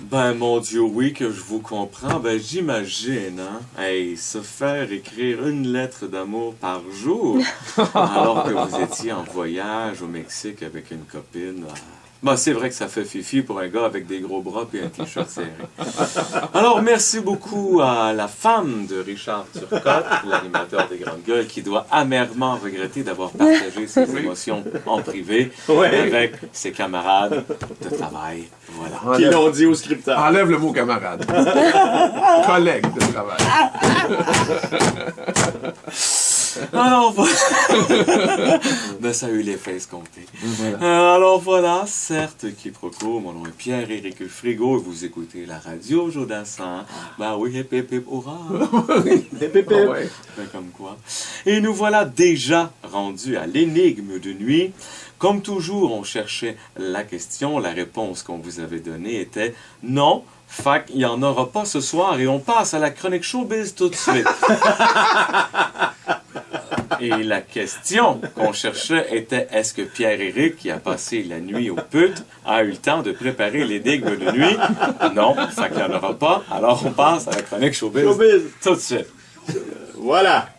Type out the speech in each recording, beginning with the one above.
Ben, mon Dieu, oui, que je vous comprends. Ben, j'imagine, hein. Hey, se faire écrire une lettre d'amour par jour, alors que vous étiez en voyage au Mexique avec une copine. Ben, c'est vrai que ça fait fifi pour un gars avec des gros bras et un t-shirt serré. Alors, merci beaucoup à la femme de Richard Turcotte, l'animateur des Grandes Gueules, qui doit amèrement regretter d'avoir partagé ses émotions en privé avec ses camarades de travail. Voilà. Qui l'ont dit au scripteur. Enlève le mot camarade. Collègue de travail. Alors voilà. Ben, ça a eu l'effet escompté. Alors voilà, certes, quiproquo, mon nom est Pierre-Éric Frigo et vous écoutez la radio Jodassin. Ben oui, hip hip hip, hurrah. Hip, hip, hip. Ben, comme quoi. Et nous voilà déjà rendus à l'énigme de nuit. Comme toujours, on cherchait la question. La réponse qu'on vous avait donnée était non. Fait qu'il n'y en aura pas ce soir et on passe à la chronique showbiz tout de suite. Et la question qu'on cherchait était est-ce que Pierre-Éric, qui a passé la nuit au putes, a eu le temps de préparer l'énigme de nuit? Non, fait qu'il n'y en aura pas. Alors on passe à la chronique showbiz, tout de suite. Voilà.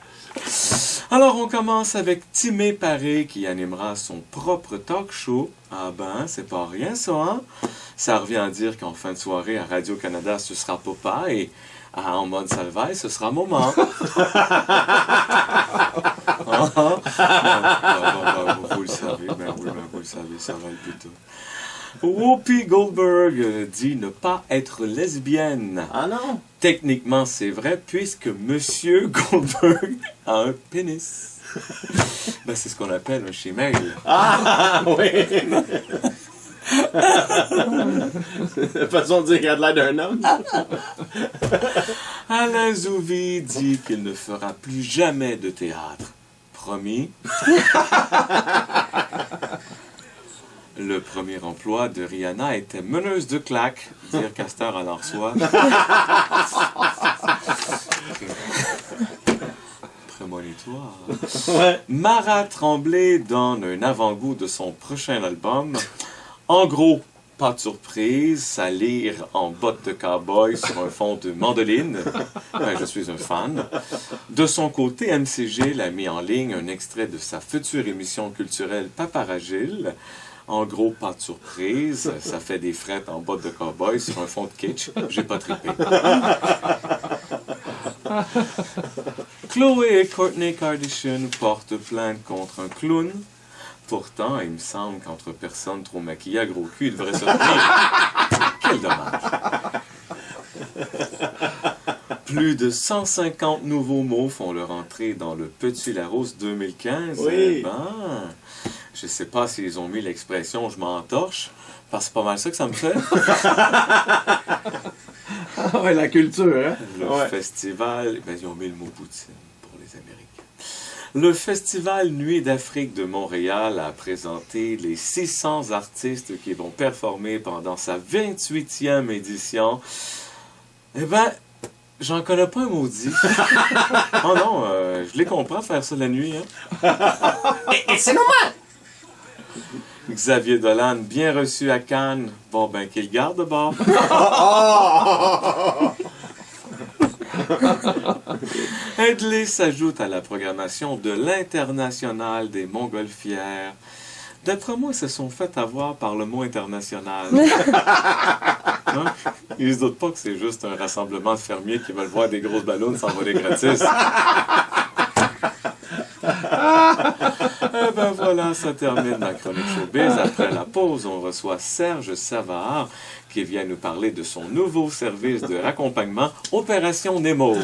Alors, on commence avec Timé Paré qui animera son propre talk show. Ah ben, c'est pas rien ça, hein? Ça revient à dire qu'en fin de soirée à Radio-Canada, ce sera Papa et en mode salvaille, ce sera Moment. Vous le savez, vous le savez, ça va le plutôt. Whoopi Goldberg dit ne pas être lesbienne. Ah non? Techniquement, c'est vrai, puisque Monsieur Goldberg a un pénis. Ben, c'est ce qu'on appelle un chimail. Ah oui! C'est la façon de dire qu'il a de l'air d'un homme. Alain Zouvi dit qu'il ne fera plus jamais de théâtre. Promis. Le premier emploi de Rihanna était meneuse de claques, dire Castor à l'Arsois. Prémonitoire. Ouais. Mara Tremblay donne un avant-goût de son prochain album. En gros, pas de surprise, ça lire en bottes de cow-boy sur un fond de mandoline. Ben, je suis un fan. De son côté, MCG l'a mis en ligne un extrait de sa future émission culturelle Paparagile. En gros, pas de surprise, ça fait des frettes en bottes de cow-boy sur un fond de kitsch. J'ai pas trippé. Chloé et Kourtney Kardashian portent plainte contre un clown. Pourtant, il me semble qu'entre personnes trop maquillées à gros cul, ils devraient se tenir. Quel dommage. Plus de 150 nouveaux mots font leur entrée dans le Petit Larousse 2015. Oui. Ben, je sais pas s'ils ont mis l'expression « je m'entorche », parce que c'est pas mal ça que ça me fait. Ah ouais, la culture, hein? Le festival, ben, ils ont mis le mot poutine pour les Américains. Le Festival Nuit d'Afrique de Montréal a présenté les 600 artistes qui vont performer pendant sa 28e édition. Eh ben, j'en connais pas un maudit. Oh non, je les comprends faire ça la nuit, hein. Et c'est normal! Xavier Dolan, bien reçu à Cannes. Bon, ben, qu'il garde de bord. Headley s'ajoute à la programmation de l'International des Montgolfières. D'après moi, ils se sont fait avoir par le mot international. Hein? Ils se doutent pas que c'est juste un rassemblement de fermiers qui veulent voir des grosses ballons s'envoler gratis. Eh ben voilà, ça termine ma chronique showbiz. Après la pause, on reçoit Serge Savard qui vient nous parler de son nouveau service de raccompagnement Opération Nemo.